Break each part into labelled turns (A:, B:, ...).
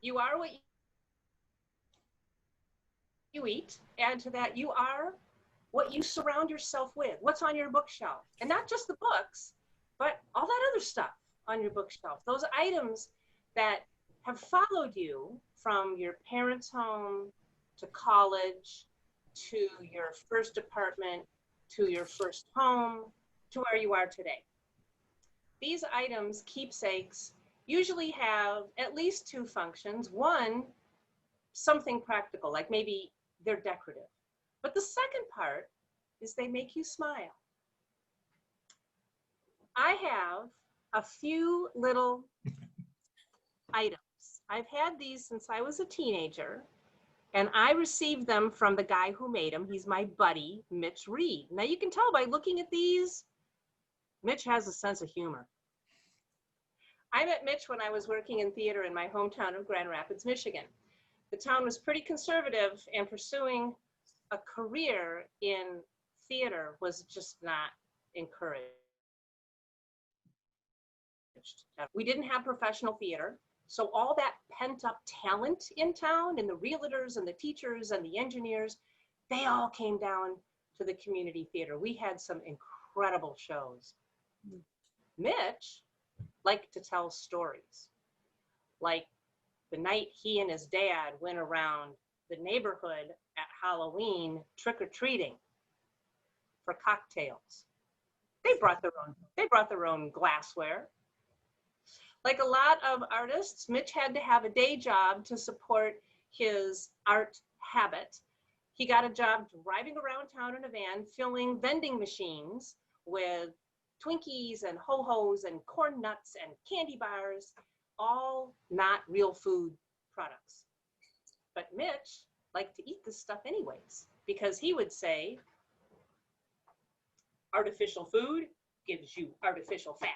A: You are what you eat. Add to that, you are what you surround yourself with, what's on your bookshelf. And not just the books, but all that other stuff on your bookshelf. Those items that have followed you from your parents' home to college, to your first apartment, to your first home, to where you are today. These items, keepsakes, usually have at least two functions. One, something practical, like maybe they're decorative. But the second part is they make you smile. I have a few little items. I've had these since I was a teenager, and I received them from the guy who made them. He's my buddy, Mitch Reed. Now you can tell by looking at these, Mitch has a sense of humor. I met Mitch when I was working in theater in my hometown of Grand Rapids, Michigan. The town was pretty conservative, and pursuing a career in theater was just not encouraged. We didn't have professional theater, so all that pent up talent in town, and the realtors and the teachers and the engineers, they all came down to the community theater. We had some incredible shows. Mitch liked to tell stories, like the night he and his dad went around the neighborhood at Halloween trick-or-treating for cocktails. They brought their own glassware. Like a lot of artists, Mitch had to have a day job to support his art habit. He got a job driving around town in a van, filling vending machines with Twinkies and Ho-Hos and corn nuts and candy bars, all not real food products. But Mitch liked to eat this stuff anyways, because he would say, artificial food gives you artificial fat.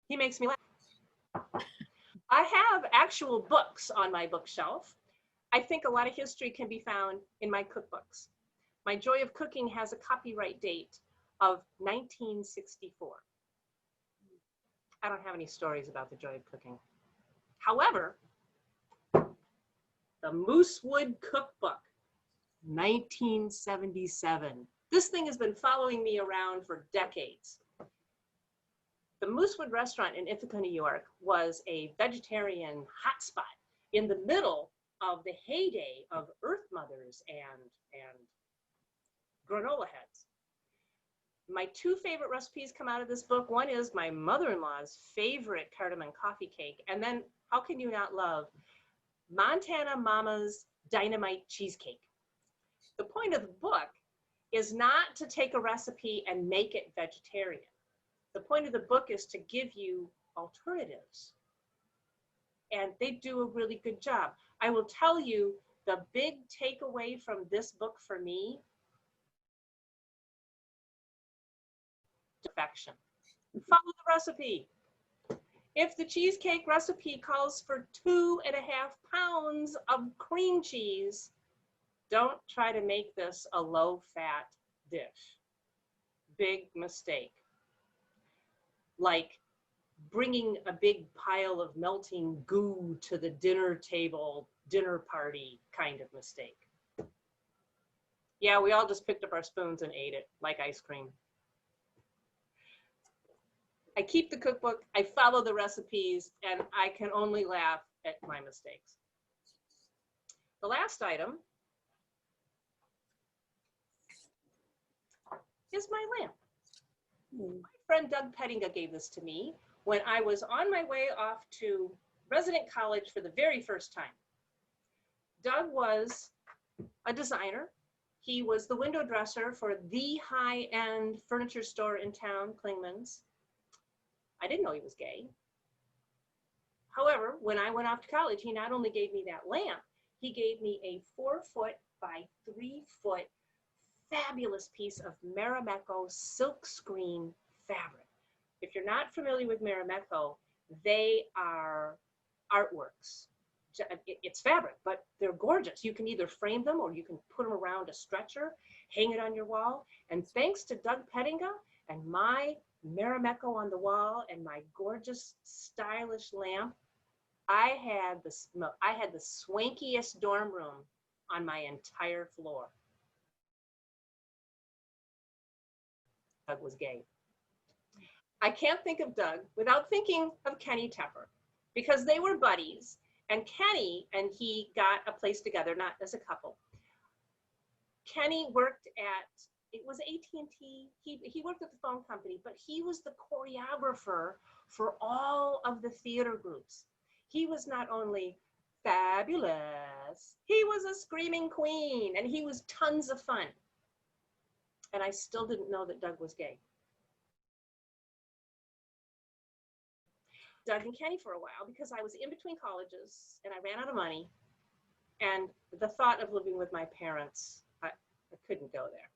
A: He makes me laugh. I have actual books on my bookshelf. I think a lot of history can be found in my cookbooks. My Joy of Cooking has a copyright date of 1964. I don't have any stories about the Joy of Cooking. However, the Moosewood Cookbook, 1977. This thing has been following me around for decades. The Moosewood restaurant in Ithaca, New York was a vegetarian hotspot in the middle of the heyday of Earth Mothers and granola heads. My two favorite recipes come out of this book. One is my mother-in-law's favorite cardamom coffee cake. And then how can you not love Montana Mama's dynamite cheesecake? The point of the book is not to take a recipe and make it vegetarian. The point of the book is to give you alternatives. And they do a really good job. I will tell you, the big takeaway from this book for me, perfection. Follow the recipe. If the cheesecake recipe calls for 2.5 pounds of cream cheese, don't try to make this a low-fat dish. Big mistake. Like bringing a big pile of melting goo to the dinner table, dinner party kind of mistake. Yeah, we all just picked up our spoons and ate it like ice cream. I keep the cookbook, I follow the recipes, and I can only laugh at my mistakes. The last item is my lamp. My friend Doug Pettinga gave this to me when I was on my way off to resident college for the very first time. Doug was a designer. He was the window dresser for the high-end furniture store in town, Klingman's. I didn't know he was gay. However, when I went off to college, he not only gave me that lamp, he gave me a 4-foot by 3-foot fabulous piece of Marimekko silk screen fabric. If you're not familiar with Marimekko, they are artworks. It's fabric, but they're gorgeous. You can either frame them or you can put them around a stretcher, hang it on your wall. And thanks to Doug Pettinga And my Marimekko on the wall and my gorgeous, stylish lamp, I had the swankiest dorm room on my entire floor. Doug was gay. I can't think of Doug without thinking of Kenny Tepper, because they were buddies, and Kenny and he got a place together, not as a couple. Kenny worked at, it was AT&T. He worked at the phone company, but he was the choreographer for all of the theater groups. He was not only fabulous, he was a screaming queen, and he was tons of fun. And I still didn't know that Doug was gay. Doug and Kenny for a while because I was in between colleges and I ran out of money. And the thought of living with my parents, I couldn't go there.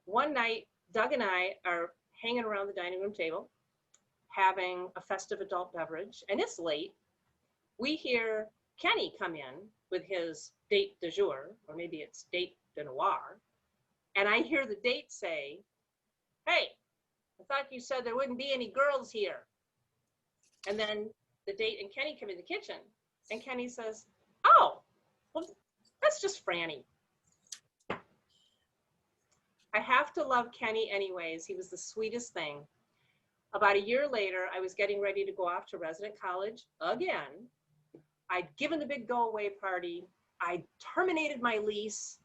A: One night, Doug and I are hanging around the dining room table, having a festive adult beverage, and it's late. We hear Kenny come in with his date du jour, or maybe it's date de noir, and I hear the date say, "Hey, I thought you said there wouldn't be any girls here." And then the date and Kenny come in the kitchen, and Kenny says, "Oh, well, that's just Franny." I have to love Kenny anyways. He was the sweetest thing. About a year later, I was getting ready to go off to resident college again. I'd given the big go away party. I terminated my lease,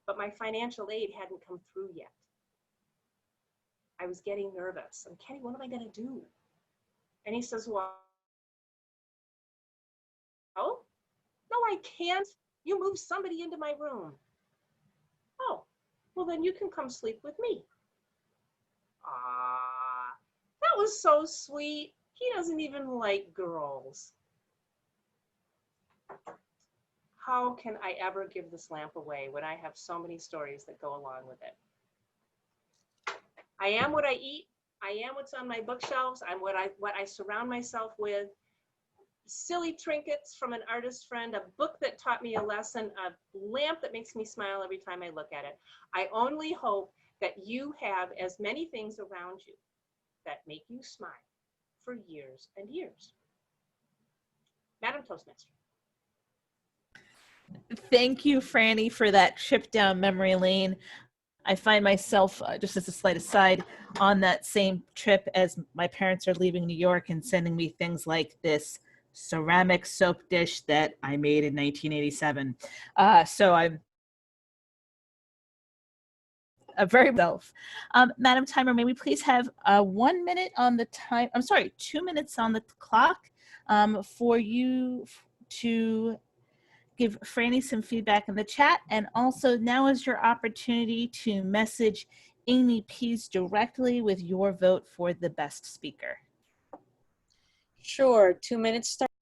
A: but my financial aid hadn't come through yet. I was getting nervous. And Kenny, what am I going to do? And he says, "Well, no, I can't. You moved somebody into my room." "Oh, well, then you can come sleep with me." Ah, that was so sweet. He doesn't even like girls. How can I ever give this lamp away when I have so many stories that go along with it? I am what I eat. I am what's on my bookshelves. I'm what I surround myself with. Silly trinkets from an artist friend, a book that taught me a lesson, a lamp that makes me smile every time I look at it. I only hope that you have as many things around you that make you smile for years and years. Madam Toastmaster.
B: Thank you, Franny, for that trip down memory lane. I find myself, just as a slight aside, on that same trip as my parents are leaving New York and sending me things like this ceramic soap dish that I made in 1987. So I'm a very self. Madam Timer, may we please have 1 minute on the time, I'm sorry, 2 minutes on the clock for you to give Franny some feedback in the chat. And also now is your opportunity to message Amy Pease directly with your vote for the best speaker.
C: Sure, 2 minutes start.